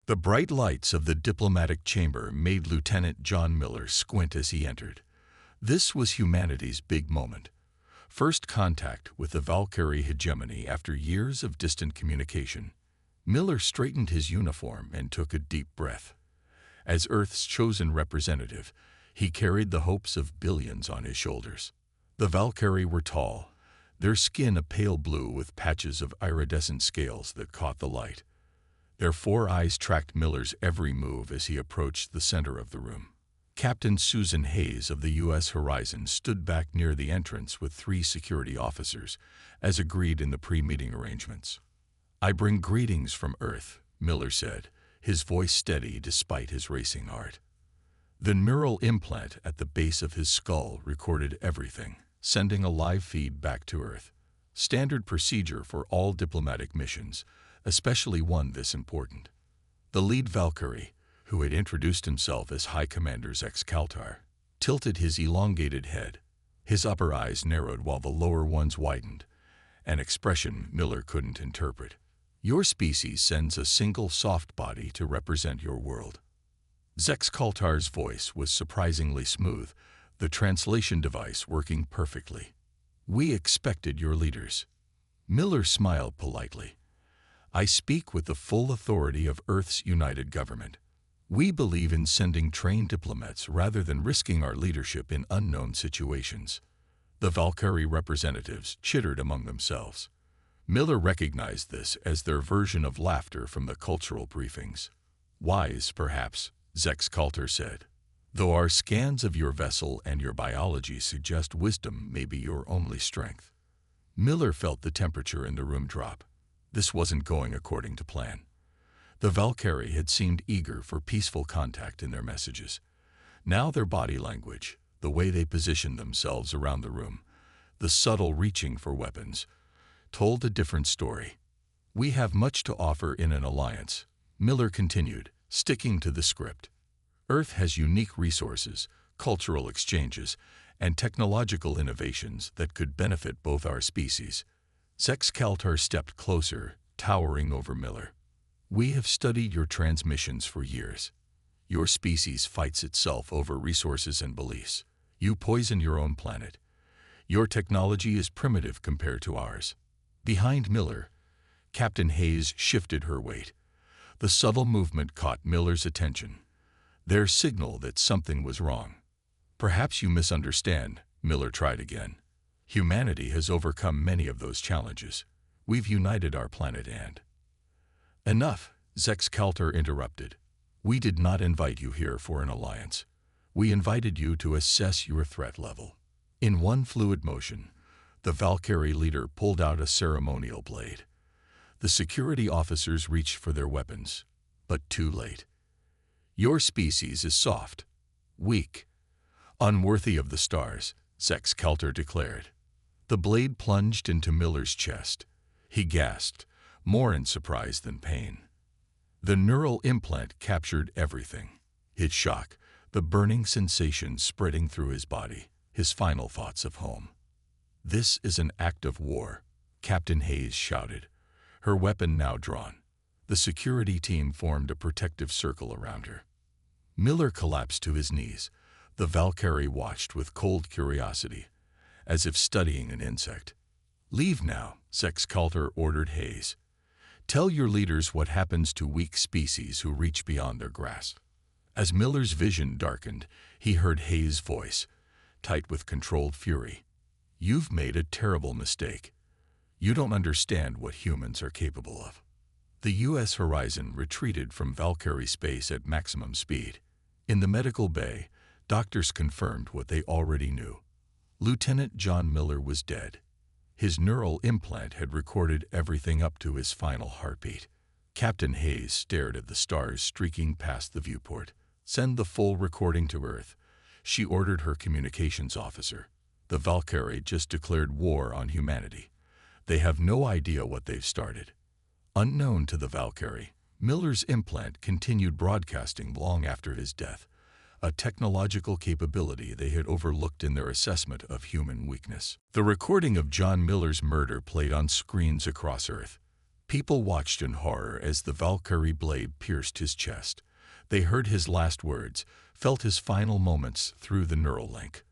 The bright lights of the diplomatic chamber made Lieutenant John Miller squint as he entered. This was humanity's big moment. First contact with the Valkyrie hegemony after years of distant communication. Miller straightened his uniform and took a deep breath. As Earth's chosen representative, he carried the hopes of billions on his shoulders. The Valkyrie were tall, their skin a pale blue with patches of iridescent scales that caught the light. Their 4 eyes tracked Miller's every move as he approached the center of the room. Captain Susan Hayes of the U.S. Horizon stood back near the entrance with 3 security officers, as agreed in the pre-meeting arrangements. "I bring greetings from Earth," Miller said, his voice steady despite his racing heart. The neural implant at the base of his skull recorded everything, sending a live feed back to Earth. Standard procedure for all diplomatic missions, especially one this important. The lead Valkyrie, who had introduced himself as High Commander Zex Kaltar, tilted his elongated head. His upper eyes narrowed while the lower ones widened, an expression Miller couldn't interpret. "Your species sends a single soft body to represent your world." Zex Kaltar's voice was surprisingly smooth, the translation device working perfectly. "We expected your leaders." Miller smiled politely. "I speak with the full authority of Earth's united government. We believe in sending trained diplomats rather than risking our leadership in unknown situations." The Valkyrie representatives chittered among themselves. Miller recognized this as their version of laughter from the cultural briefings. "Wise, perhaps," Zex Kaltar said. "Though our scans of your vessel and your biology suggest wisdom may be your only strength." Miller felt the temperature in the room drop. This wasn't going according to plan. The Valkyrie had seemed eager for peaceful contact in their messages. Now their body language, the way they positioned themselves around the room, the subtle reaching for weapons, told a different story. "We have much to offer in an alliance," Miller continued, sticking to the script. "Earth has unique resources, cultural exchanges, and technological innovations that could benefit both our species." Zex Kaltar stepped closer, towering over Miller. "We have studied your transmissions for years. Your species fights itself over resources and beliefs. You poison your own planet. Your technology is primitive compared to ours." Behind Miller, Captain Hayes shifted her weight. The subtle movement caught Miller's attention, their signal that something was wrong. "Perhaps you misunderstand," Miller tried again. "Humanity has overcome many of those challenges. We've united our planet and—" "Enough," Zex Kaltar interrupted. "We did not invite you here for an alliance. We invited you to assess your threat level." In one fluid motion, the Valkyrie leader pulled out a ceremonial blade. The security officers reached for their weapons, but too late. "Your species is soft, weak, unworthy of the stars," Zex Kaltar declared. The blade plunged into Miller's chest. He gasped, more in surprise than pain. The neural implant captured everything. His shock, the burning sensation spreading through his body, his final thoughts of home. "This is an act of war," Captain Hayes shouted, her weapon now drawn. The security team formed a protective circle around her. Miller collapsed to his knees. The Valkyrie watched with cold curiosity, as if studying an insect. "Leave now," Zex Kaltar ordered Hayes. "Tell your leaders what happens to weak species who reach beyond their grasp." As Miller's vision darkened, he heard Hayes' voice, tight with controlled fury. "You've made a terrible mistake. You don't understand what humans are capable of." The U.S. Horizon retreated from Valkyrie space at maximum speed. In the medical bay, doctors confirmed what they already knew. Lieutenant John Miller was dead. His neural implant had recorded everything up to his final heartbeat. Captain Hayes stared at the stars streaking past the viewport. "Send the full recording to Earth," she ordered her communications officer. "The Valkyrie just declared war on humanity. They have no idea what they've started." Unknown to the Valkyrie, Miller's implant continued broadcasting long after his death, a technological capability they had overlooked in their assessment of human weakness. The recording of John Miller's murder played on screens across Earth. People watched in horror as the Valkyrie blade pierced his chest. They heard his last words, felt his final moments through the neural link.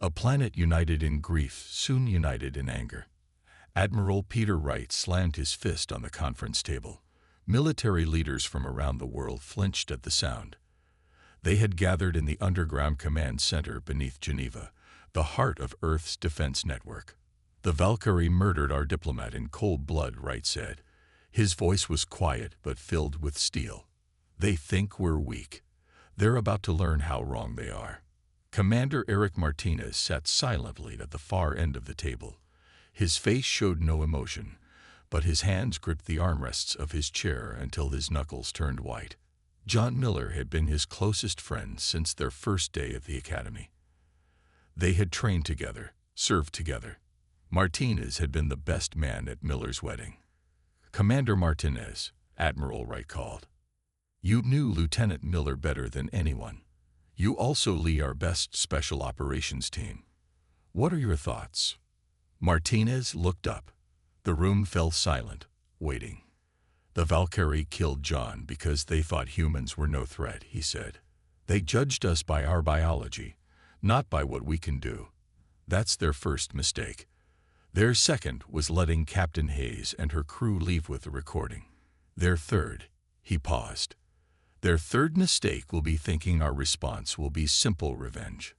A planet united in grief, soon united in anger. Admiral Peter Wright slammed his fist on the conference table. Military leaders from around the world flinched at the sound. They had gathered in the underground command center beneath Geneva, the heart of Earth's defense network. "The Valkyrie murdered our diplomat in cold blood," Wright said. His voice was quiet but filled with steel. "They think we're weak. They're about to learn how wrong they are." Commander Eric Martinez sat silently at the far end of the table. His face showed no emotion, but his hands gripped the armrests of his chair until his knuckles turned white. John Miller had been his closest friend since their first day at the academy. They had trained together, served together. Martinez had been the best man at Miller's wedding. "Commander Martinez," Admiral Wright called. "You knew Lieutenant Miller better than anyone. You also lead our best special operations team. What are your thoughts?" Martinez looked up. The room fell silent, waiting. "The Valkyrie killed John because they thought humans were no threat," he said. "They judged us by our biology, not by what we can do. That's their first mistake. Their second was letting Captain Hayes and her crew leave with the recording. Their third," he paused, "their third mistake will be thinking our response will be simple revenge."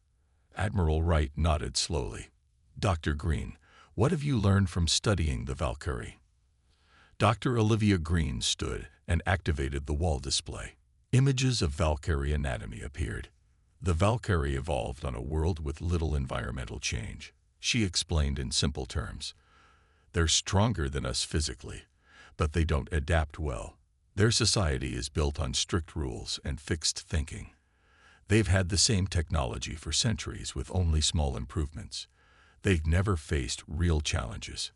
Admiral Wright nodded slowly. "Dr. Green, what have you learned from studying the Valkyrie?" Dr. Olivia Green stood and activated the wall display. Images of Valkyrie anatomy appeared. "The Valkyrie evolved on a world with little environmental change," she explained in simple terms. "They're stronger than us physically, but they don't adapt well. Their society is built on strict rules and fixed thinking. They've had the same technology for centuries with only small improvements. They've never faced real challenges."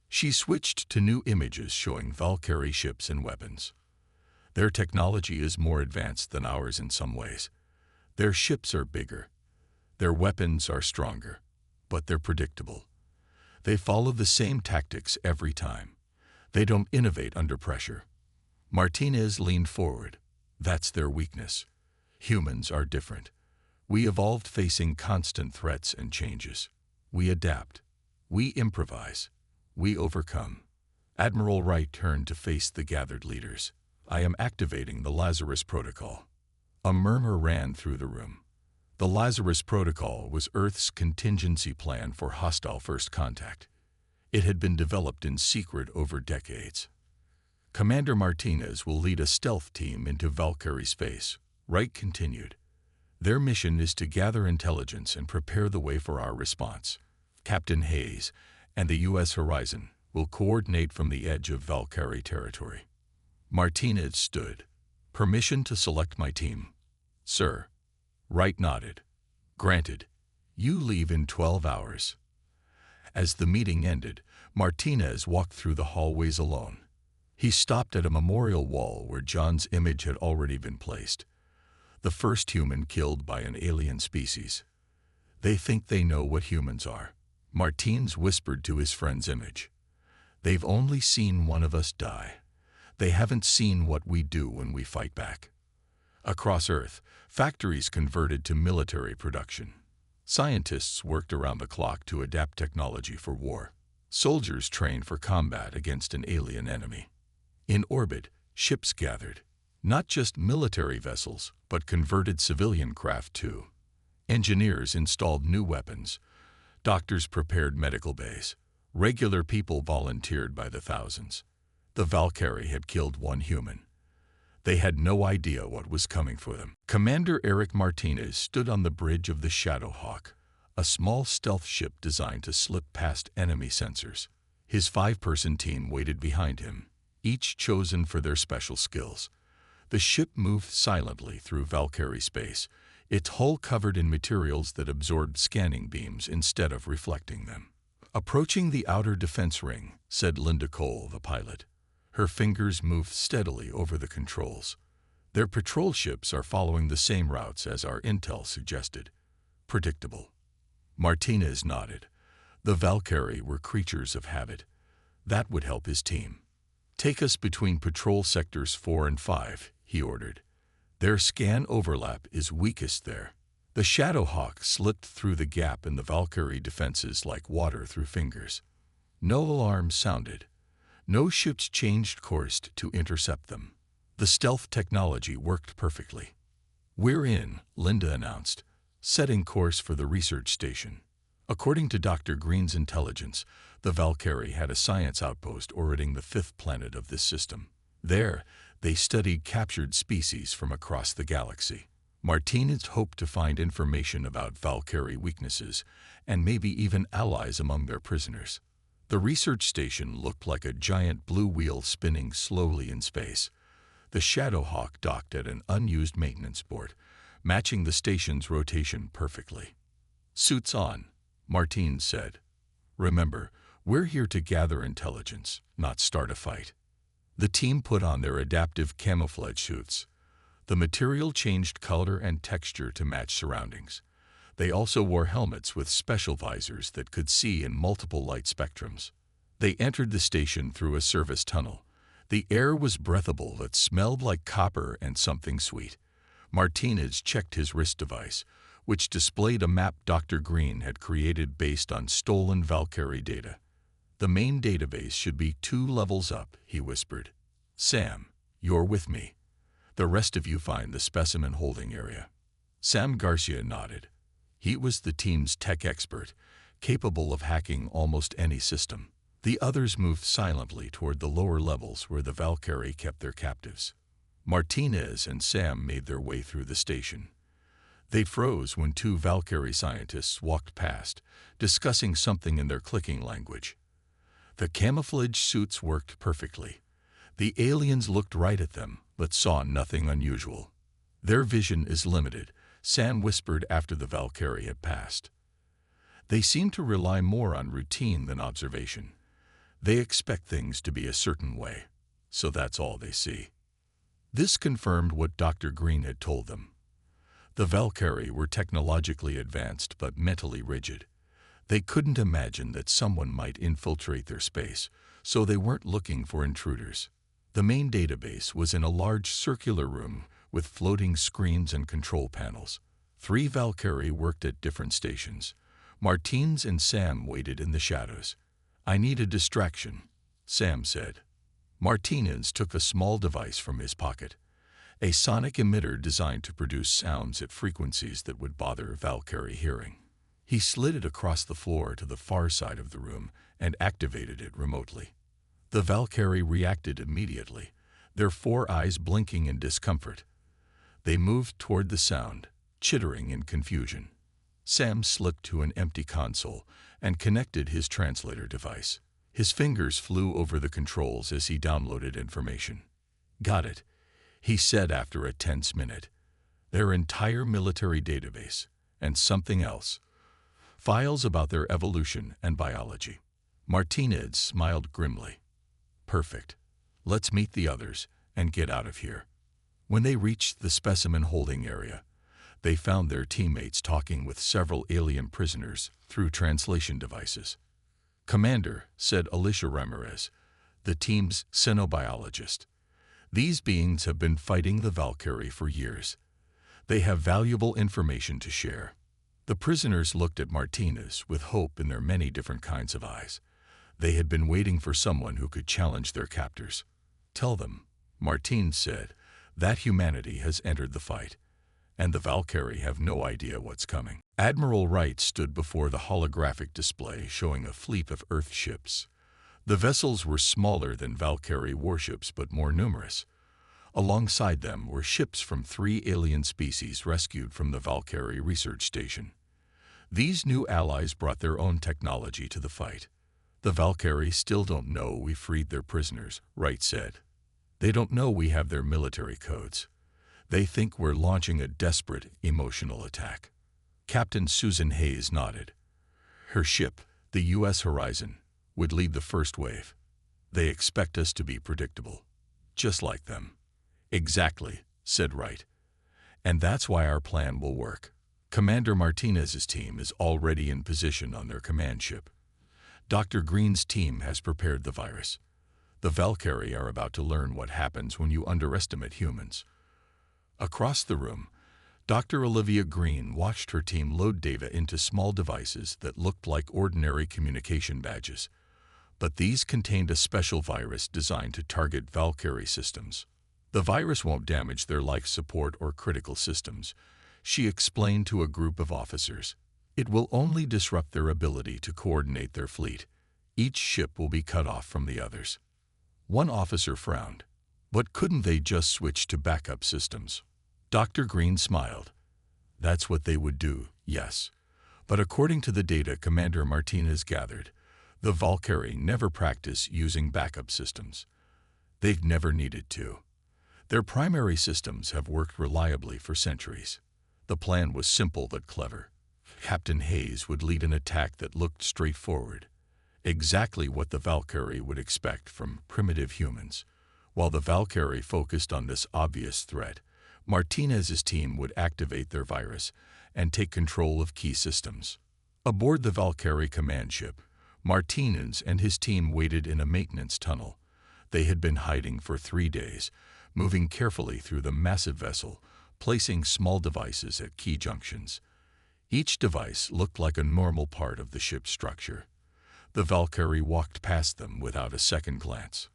She switched to new images showing Valkyrie ships and weapons. "Their technology is more advanced than ours in some ways. Their ships are bigger. Their weapons are stronger, but they're predictable. They follow the same tactics every time. They don't innovate under pressure." Martinez leaned forward. "That's their weakness. Humans are different. We evolved facing constant threats and changes. We adapt. We improvise. We overcome." Admiral Wright turned to face the gathered leaders. "I am activating the Lazarus Protocol." A murmur ran through the room. The Lazarus Protocol was Earth's contingency plan for hostile first contact. It had been developed in secret over decades. "Commander Martinez will lead a stealth team into Valkyrie space," Wright continued. "Their mission is to gather intelligence and prepare the way for our response. Captain Hayes and the U.S. Horizon will coordinate from the edge of Valkyrie territory." Martinez stood. "Permission to select my team?" "Sir." Wright nodded. "Granted. You leave in 12 hours." As the meeting ended, Martinez walked through the hallways alone. He stopped at a memorial wall where John's image had already been placed. The first human killed by an alien species. "They think they know what humans are," Martinez whispered to his friend's image. "They've only seen one of us die. They haven't seen what we do when we fight back." Across Earth, factories converted to military production. Scientists worked around the clock to adapt technology for war. Soldiers trained for combat against an alien enemy. In orbit, ships gathered. Not just military vessels, but converted civilian craft too. Engineers installed new weapons. Doctors prepared medical bays. Regular people volunteered by the thousands. The Valkyrie had killed one human. They had no idea what was coming for them. Commander Eric Martinez stood on the bridge of the Shadowhawk, a small stealth ship designed to slip past enemy sensors. His 5-person team waited behind him, each chosen for their special skills. The ship moved silently through Valkyrie space, its hull covered in materials that absorbed scanning beams instead of reflecting them. "Approaching the outer defense ring," said Linda Cole, the pilot. Her fingers moved steadily over the controls. "Their patrol ships are following the same routes as our intel suggested. Predictable." Martinez nodded. The Valkyrie were creatures of habit. That would help his team. Take us between patrol sectors 4 and 5, he ordered. Their scan overlap is weakest there. The Shadowhawk slipped through the gap in the Valkyrie defenses like water through fingers. No alarms sounded. No ships changed course to intercept them. The stealth technology worked perfectly. "We're in," Linda announced, setting course for the research station. According to Dr. Green's intelligence, the Valkyrie had a science outpost orbiting the 5th planet of this system. There, they studied captured species from across the galaxy. Martinez hoped to find information about Valkyrie weaknesses and maybe even allies among their prisoners. The research station looked like a giant blue wheel spinning slowly in space. The Shadowhawk docked at an unused maintenance port, matching the station's rotation perfectly. "Suits on," Martinez said. "Remember, we're here to gather intelligence, not start a fight." The team put on their adaptive camouflage suits. The material changed color and texture to match surroundings. They also wore helmets with special visors that could see in multiple light spectrums. They entered the station through a service tunnel. The air was breathable but smelled like copper and something sweet. Martinez checked his wrist device, which displayed a map Dr. Green had created based on stolen Valkyrie data. "The main database should be 2 levels up," he whispered. "Sam, you're with me. The rest of you find the specimen holding area." Sam Garcia nodded. He was the team's tech expert, capable of hacking almost any system. The others moved silently toward the lower levels where the Valkyrie kept their captives. Martinez and Sam made their way through the station. They froze when 2 Valkyrie scientists walked past, discussing something in their clicking language. The camouflage suits worked perfectly. The aliens looked right at them, but saw nothing unusual. "Their vision is limited," Sam whispered after the Valkyrie had passed. "They seem to rely more on routine than observation. They expect things to be a certain way, so that's all they see." This confirmed what Dr. Green had told them. The Valkyrie were technologically advanced but mentally rigid. They couldn't imagine that someone might infiltrate their space, so they weren't looking for intruders. The main database was in a large circular room with floating screens and control panels. 3 Valkyrie worked at different stations. Martinez and Sam waited in the shadows. "I need a distraction," Sam said. Martinez took a small device from his pocket, a sonic emitter designed to produce sounds at frequencies that would bother Valkyrie hearing. He slid it across the floor to the far side of the room and activated it remotely. The Valkyrie reacted immediately, their 4 eyes blinking in discomfort. They moved toward the sound, chittering in confusion. Sam slipped to an empty console and connected his translator device. His fingers flew over the controls as he downloaded information. "Got it," he said after a tense minute. "Their entire military database, and something else. Files about their evolution and biology." Martinez smiled grimly. "Perfect. Let's meet the others and get out of here." When they reached the specimen holding area, they found their teammates talking with several alien prisoners through translation devices. "Commander," said Alicia Ramirez, the team's xenobiologist, "these beings have been fighting the Valkyrie for years. They have valuable information to share." The prisoners looked at Martinez with hope in their many different kinds of eyes. They had been waiting for someone who could challenge their captors. "Tell them," Martinez said, "that humanity has entered the fight, and the Valkyrie have no idea what's coming." Admiral Wright stood before the holographic display showing a fleet of Earth ships. The vessels were smaller than Valkyrie warships but more numerous. Alongside them were ships from 3 alien species rescued from the Valkyrie research station. These new allies brought their own technology to the fight. "The Valkyrie still don't know we freed their prisoners," Wright said. "They don't know we have their military codes. They think we're launching a desperate, emotional attack." Captain Susan Hayes nodded. Her ship, the U.S. Horizon, would lead the first wave. "They expect us to be predictable, just like them." "Exactly," said Wright. "And that's why our plan will work." Commander Martinez's team is already in position on their command ship. Dr. Green's team has prepared the virus. The Valkyrie are about to learn what happens when you underestimate humans. Across the room, Dr. Olivia Green watched her team load data into small devices that looked like ordinary communication badges. But these contained a special virus designed to target Valkyrie systems. The virus won't damage their life support or critical systems, she explained to a group of officers. It will only disrupt their ability to coordinate their fleet. Each ship will be cut off from the others. One officer frowned. But couldn't they just switch to backup systems? Dr. Green smiled. That's what they would do, yes. But according to the data Commander Martinez gathered, the Valkyrie never practice using backup systems. They've never needed to. Their primary systems have worked reliably for centuries. The plan was simple but clever. Captain Hayes would lead an attack that looked straightforward, exactly what the Valkyrie would expect from primitive humans. While the Valkyrie focused on this obvious threat, Martinez's team would activate their virus and take control of key systems. Aboard the Valkyrie command ship, Martinez and his team waited in a maintenance tunnel. They had been hiding for 3 days, moving carefully through the massive vessel, placing small devices at key junctions. Each device looked like a normal part of the ship's structure. The Valkyrie walked past them without a second glance.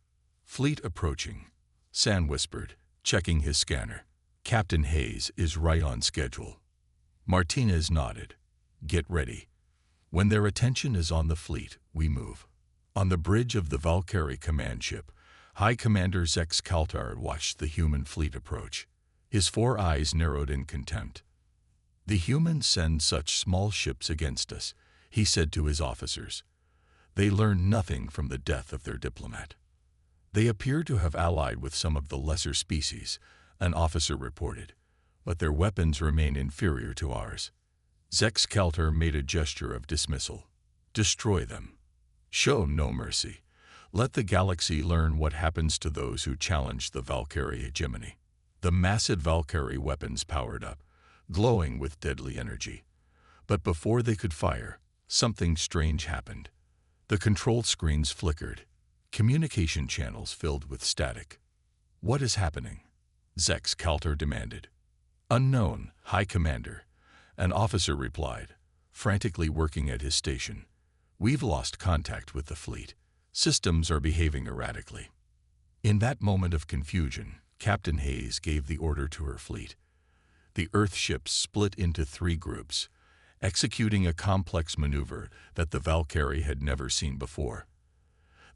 Fleet approaching, San whispered, checking his scanner. Captain Hayes is right on schedule. Martinez nodded. Get ready. When their attention is on the fleet, we move. On the bridge of the Valkyrie command ship, High Commander Zex Kaltar watched the human fleet approach. His 4 eyes narrowed in contempt. The humans send such small ships against us, he said to his officers. They learned nothing from the death of their diplomat. They appear to have allied with some of the lesser species, an officer reported, but their weapons remain inferior to ours. Zex Kaltar made a gesture of dismissal. Destroy them. Show no mercy. Let the galaxy learn what happens to those who challenge the Valkyrie hegemony. The massive Valkyrie weapons powered up, glowing with deadly energy. But before they could fire, something strange happened. The control screens flickered. Communication channels filled with static. What is happening? Zex Kaltar demanded. Unknown, High Commander. An officer replied, frantically working at his station. We've lost contact with the fleet. Systems are behaving erratically. In that moment of confusion, Captain Hayes gave the order to her fleet. The Earth ships split into 3 groups, executing a complex maneuver that the Valkyrie had never seen before.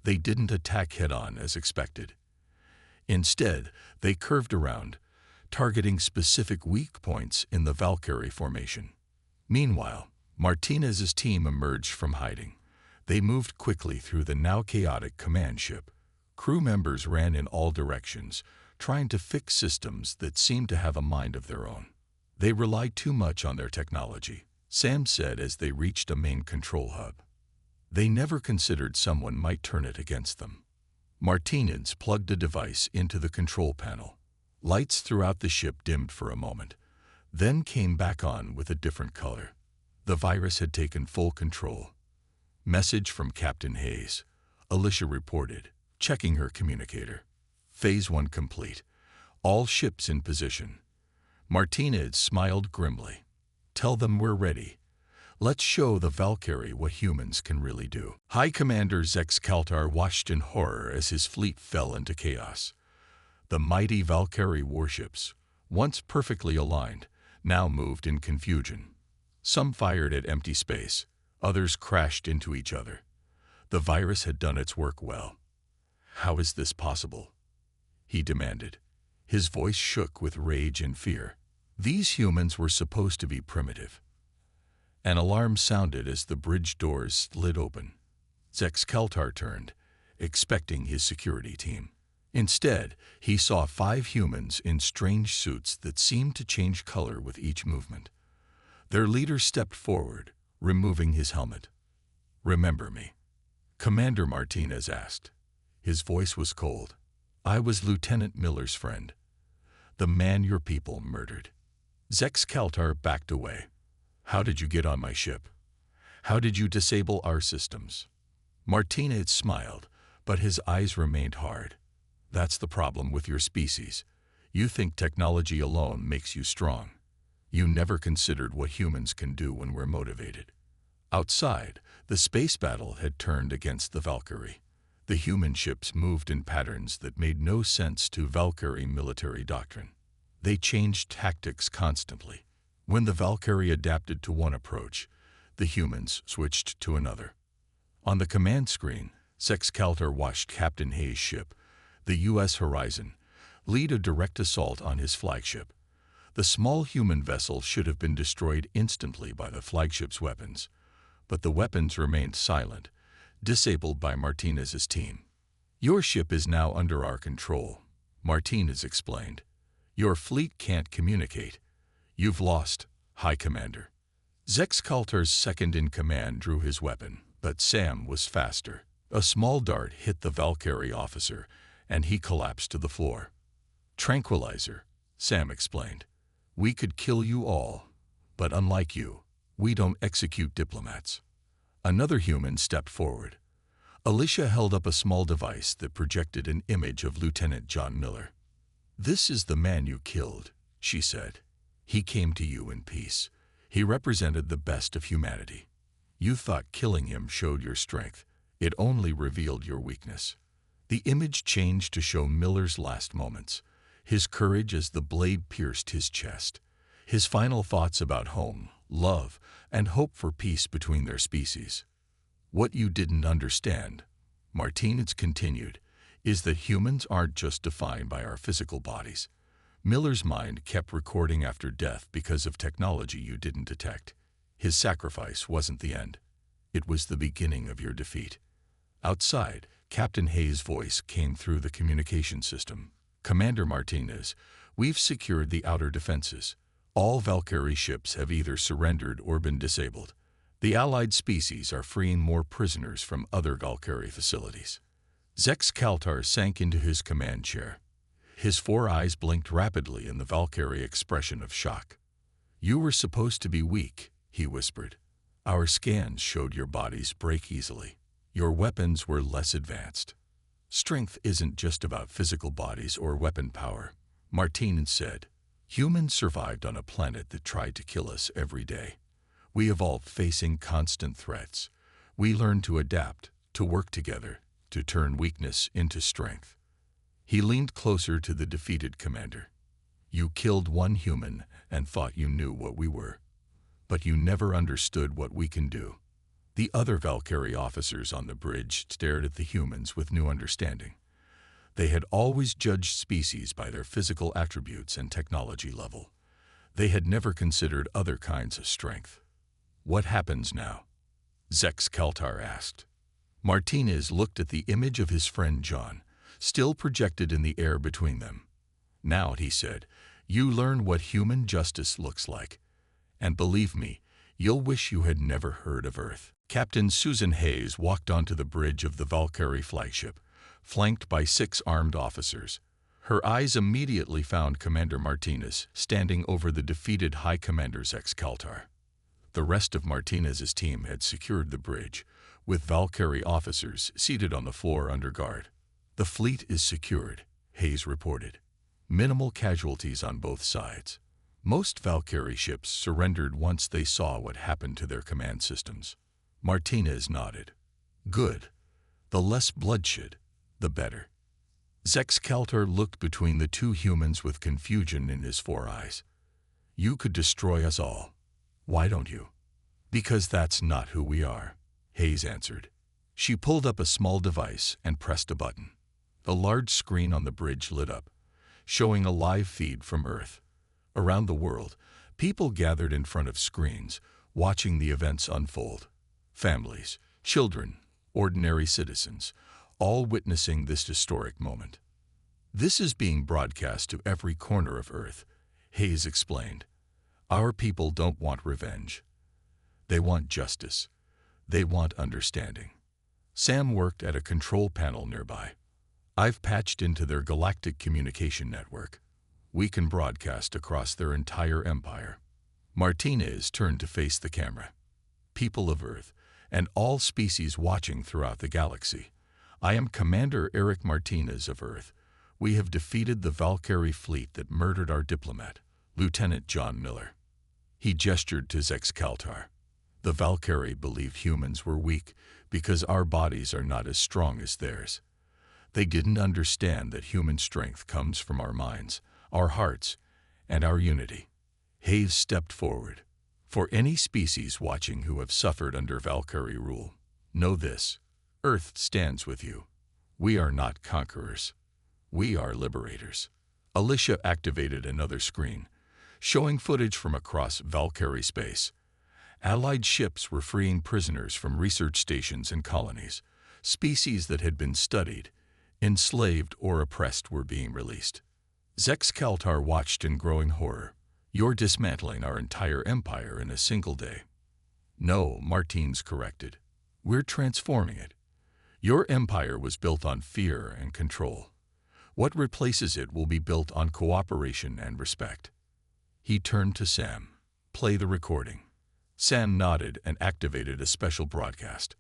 They didn't attack head-on as expected. Instead, they curved around, targeting specific weak points in the Valkyrie formation. Meanwhile, Martinez's team emerged from hiding. They moved quickly through the now chaotic command ship. Crew members ran in all directions, trying to fix systems that seemed to have a mind of their own. They relied too much on their technology, Sam said as they reached a main control hub. They never considered someone might turn it against them. Martinez plugged a device into the control panel. Lights throughout the ship dimmed for a moment, then came back on with a different color. The virus had taken full control. Message from Captain Hayes, Alicia reported, checking her communicator. Phase 1 complete. All ships in position. Martinez smiled grimly. Tell them we're ready. Let's show the Valkyrie what humans can really do. High Commander Zex Kaltar watched in horror as his fleet fell into chaos. The mighty Valkyrie warships, once perfectly aligned, now moved in confusion. Some fired at empty space, others crashed into each other. The virus had done its work well. How is this possible? He demanded. His voice shook with rage and fear. These humans were supposed to be primitive. An alarm sounded as the bridge doors slid open. Zex Kaltar turned, expecting his security team. Instead, he saw 5 humans in strange suits that seemed to change color with each movement. Their leader stepped forward, removing his helmet. Remember me? Commander Martinez asked. His voice was cold. I was Lieutenant Miller's friend, the man your people murdered. Zex Kaltar backed away. How did you get on my ship? How did you disable our systems? Martinez smiled, but his eyes remained hard. That's the problem with your species. You think technology alone makes you strong. You never considered what humans can do when we're motivated. Outside, the space battle had turned against the Valkyrie. The human ships moved in patterns that made no sense to Valkyrie military doctrine. They changed tactics constantly. When the Valkyrie adapted to one approach, the humans switched to another. On the command screen, Sexcaltor watched Captain Hayes' ship, the U.S. Horizon, lead a direct assault on his flagship. The small human vessel should have been destroyed instantly by the flagship's weapons, but the weapons remained silent, disabled by Martinez's team. Your ship is now under our control, Martinez explained. Your fleet can't communicate. You've lost, High Commander. Sexcaltor's second-in-command drew his weapon, but Sam was faster. A small dart hit the Valkyrie officer, and he collapsed to the floor. Tranquilizer, Sam explained. We could kill you all, but unlike you, we don't execute diplomats. Another human stepped forward. Alicia held up a small device that projected an image of Lieutenant John Miller. This is the man you killed, she said. He came to you in peace. He represented the best of humanity. You thought killing him showed your strength. It only revealed your weakness. The image changed to show Miller's last moments, his courage as the blade pierced his chest, his final thoughts about home, love, and hope for peace between their species. What you didn't understand, Martinez continued, is that humans aren't just defined by our physical bodies. Miller's mind kept recording after death because of technology you didn't detect. His sacrifice wasn't the end. It was the beginning of your defeat. Outside, Captain Hayes' voice came through the communication system. Commander Martinez, we've secured the outer defenses. All Valkyrie ships have either surrendered or been disabled. The allied species are freeing more prisoners from other Valkyrie facilities. Sexcaltor sank into his command chair. His 4 eyes blinked rapidly in the Valkyrie expression of shock. You were supposed to be weak, he whispered. Our scans showed your bodies break easily. Your weapons were less advanced. Strength isn't just about physical bodies or weapon power, Martinez said. Humans survived on a planet that tried to kill us every day. We evolved facing constant threats. We learned to adapt, to work together, to turn weakness into strength. He leaned closer to the defeated commander. You killed one human and thought you knew what we were. But you never understood what we can do. The other Valkyrie officers on the bridge stared at the humans with new understanding. They had always judged species by their physical attributes and technology level. They had never considered other kinds of strength. What happens now? Sexcaltor asked. Martinez looked at the image of his friend John, still projected in the air between them. Now, he said, you learn what human justice looks like. And believe me, you'll wish you had never heard of Earth. Captain Susan Hayes walked onto the bridge of the Valkyrie flagship, flanked by 6 armed officers. Her eyes immediately found Commander Martinez standing over the defeated High Commander Sexcaltor. The rest of Martinez's team had secured the bridge, with Valkyrie officers seated on the floor under guard. The fleet is secured, Hayes reported. Minimal casualties on both sides. Most Valkyrie ships surrendered once they saw what happened to their command systems. Martinez nodded. Good. The less bloodshed, the better. Sexcaltor looked between the 2 humans with confusion in his 4 eyes. You could destroy us all. Why don't you? Because that's not who we are, Hayes answered. She pulled up a small device and pressed a button. A large screen on the bridge lit up, showing a live feed from Earth. Around the world, people gathered in front of screens, watching the events unfold. Families, children, ordinary citizens, all witnessing this historic moment. This is being broadcast to every corner of Earth, Hayes explained. Our people don't want revenge. They want justice. They want understanding. Sam worked at a control panel nearby. I've patched into their galactic communication network. We can broadcast across their entire empire. Martinez turned to face the camera. People of Earth, and all species watching throughout the galaxy, I am Commander Eric Martinez of Earth. We have defeated the Valkyrie fleet that murdered our diplomat, Lieutenant John Miller. He gestured to Zexcaltar. The Valkyrie believed humans were weak because our bodies are not as strong as theirs. They didn't understand that human strength comes from our minds, our hearts, and our unity. Hayes stepped forward. For any species watching who have suffered under Valkyrie rule, know this: Earth stands with you. We are not conquerors. We are liberators. Alicia activated another screen, showing footage from across Valkyrie space. Allied ships were freeing prisoners from research stations and colonies. Species that had been studied, enslaved, or oppressed were being released. Zexcaltar watched in growing horror. You're dismantling our entire empire in a single day. No, Martines corrected. We're transforming it. Your empire was built on fear and control. What replaces it will be built on cooperation and respect. He turned to Sam. Play the recording. Sam nodded and activated a special broadcast.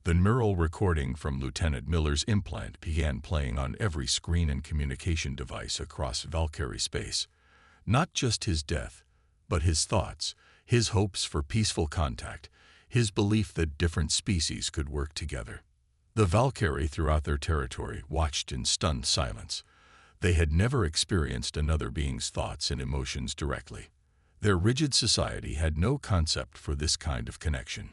The neural recording from Lieutenant Miller's implant began playing on every screen and communication device across Valkyrie space. Not just his death, but his thoughts, his hopes for peaceful contact, his belief that different species could work together. The Valkyrie throughout their territory watched in stunned silence. They had never experienced another being's thoughts and emotions directly. Their rigid society had no concept for this kind of connection.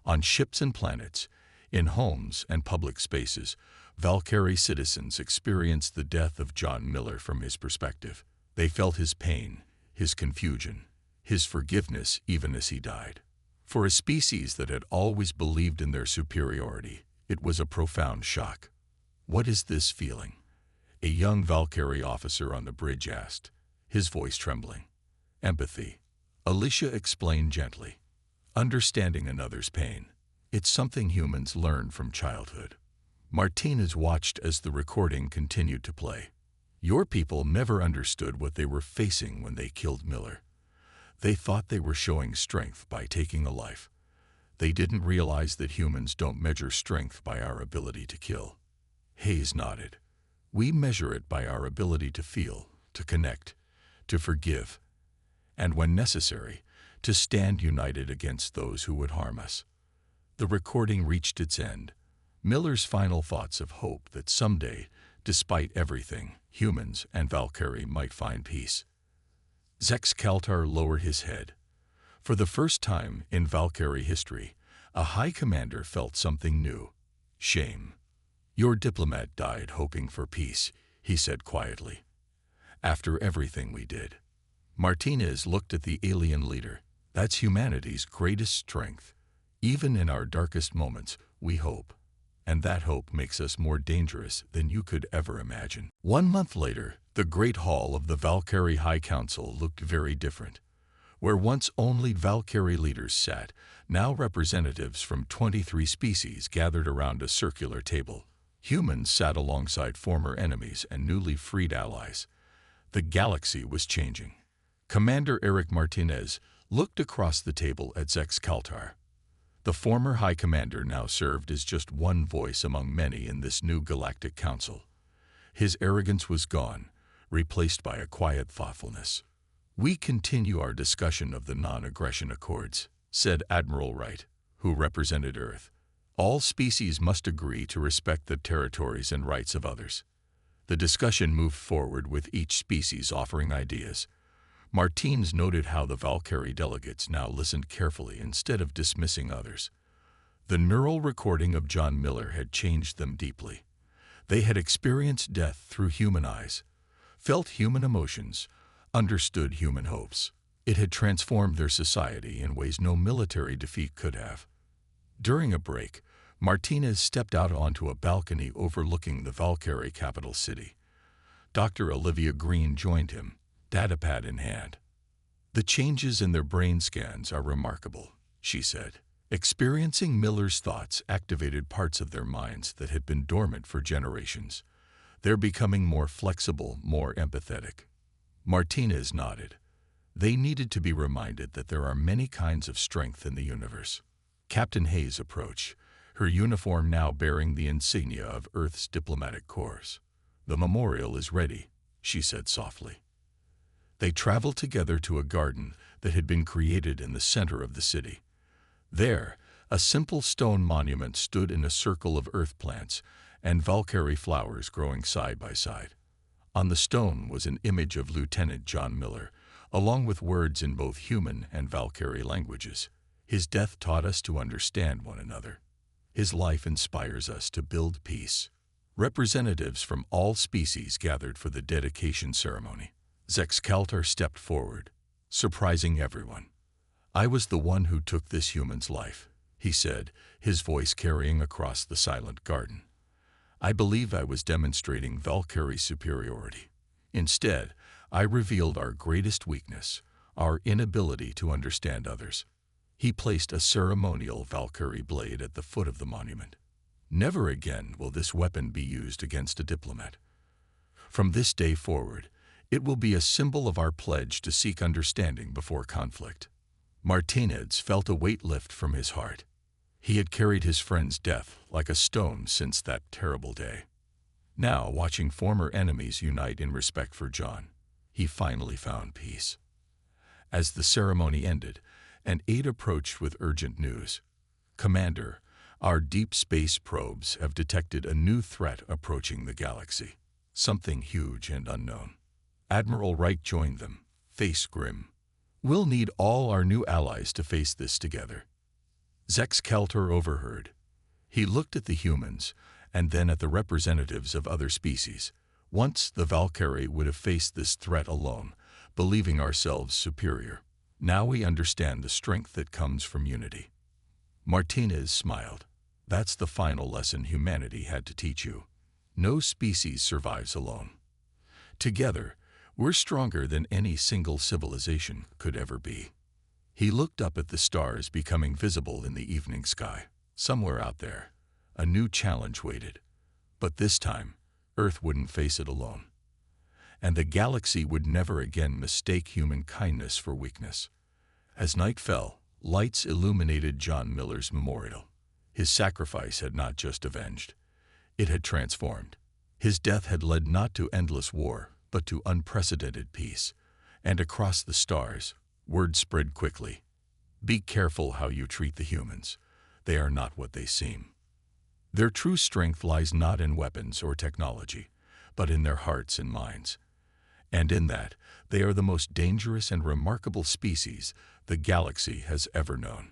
On ships and planets, in homes and public spaces, Valkyrie citizens experienced the death of John Miller from his perspective. They felt his pain, his confusion, his forgiveness even as he died. For a species that had always believed in their superiority, it was a profound shock. What is this feeling? A young Valkyrie officer on the bridge asked, his voice trembling. Empathy, Alicia explained gently. Understanding another's pain. It's something humans learn from childhood. Martinez watched as the recording continued to play. Your people never understood what they were facing when they killed Miller. They thought they were showing strength by taking a life. They didn't realize that humans don't measure strength by our ability to kill. Hayes nodded. We measure it by our ability to feel, to connect, to forgive, and when necessary, to stand united against those who would harm us. The recording reached its end. Miller's final thoughts of hope that someday, despite everything, humans and Valkyrie might find peace. Zexcaltar lowered his head. For the first time in Valkyrie history, a high commander felt something new. Shame. Your diplomat died hoping for peace, he said quietly. After everything we did. Martinez looked at the alien leader. That's humanity's greatest strength. Even in our darkest moments, we hope. And that hope makes us more dangerous than you could ever imagine. 1 month later, the Great Hall of the Valkyrie High Council looked very different. Where once only Valkyrie leaders sat, now representatives from 23 species gathered around a circular table. Humans sat alongside former enemies and newly freed allies. The galaxy was changing. Commander Eric Martinez looked across the table at Zexcaltar. The former High Commander now served as just one voice among many in this new Galactic Council. His arrogance was gone, replaced by a quiet thoughtfulness. We continue our discussion of the non-aggression accords, said Admiral Wright, who represented Earth. All species must agree to respect the territories and rights of others. The discussion moved forward with each species offering ideas. Martines noted how the Valkyrie delegates now listened carefully instead of dismissing others. The neural recording of John Miller had changed them deeply. They had experienced death through human eyes, felt human emotions, understood human hopes. It had transformed their society in ways no military defeat could have. During a break, Martinez stepped out onto a balcony overlooking the Valkyrie capital city. Dr. Olivia Green joined him, datapad in hand. The changes in their brain scans are remarkable, she said. Experiencing Miller's thoughts activated parts of their minds that had been dormant for generations. They're becoming more flexible, more empathetic. Martinez nodded. They needed to be reminded that there are many kinds of strength in the universe. Captain Hayes approached. her uniform now bearing the insignia of Earth's diplomatic corps. "The memorial is ready," she said softly. They traveled together to a garden that had been created in the center of the city. There, a simple stone monument stood in a circle of earth plants and Valkyrie flowers growing side by side. On the stone was an image of Lieutenant John Miller, along with words in both human and Valkyrie languages. "His death taught us to understand one another. His life inspires us to build peace." Representatives from all species gathered for the dedication ceremony. Zexcalter stepped forward, surprising everyone. "I was the one who took this human's life," he said, his voice carrying across the silent garden. "I believe I was demonstrating Valkyrie superiority. Instead, I revealed our greatest weakness, our inability to understand others." He placed a ceremonial Valkyrie blade at the foot of the monument. "Never again will this weapon be used against a diplomat. From this day forward, it will be a symbol of our pledge to seek understanding before conflict." Martinez felt a weight lift from his heart. He had carried his friend's death like a stone since that terrible day. Now, watching former enemies unite in respect for John, he finally found peace. As the ceremony ended, an aide approached with urgent news. "Commander, our deep space probes have detected a new threat approaching the galaxy. Something huge and unknown." Admiral Wright joined them, face grim. "We'll need all our new allies to face this together." Zexcalter overheard. He looked at the humans and then at the representatives of other species. Once the Valkyrie would have faced this threat alone, believing ourselves superior. Now we understand the strength that comes from unity. Martinez smiled. "That's the final lesson humanity had to teach you. No species survives alone. Together, we're stronger than any single civilization could ever be." He looked up at the stars becoming visible in the evening sky. Somewhere out there, a new challenge waited. But this time, Earth wouldn't face it alone. And the galaxy would never again mistake human kindness for weakness. As night fell, lights illuminated John Miller's memorial. His sacrifice had not just avenged. It had transformed. His death had led not to endless war, but to unprecedented peace. And across the stars, word spread quickly. "Be careful how you treat the humans. They are not what they seem. Their true strength lies not in weapons or technology, but in their hearts and minds. And in that, they are the most dangerous and remarkable species the galaxy has ever known."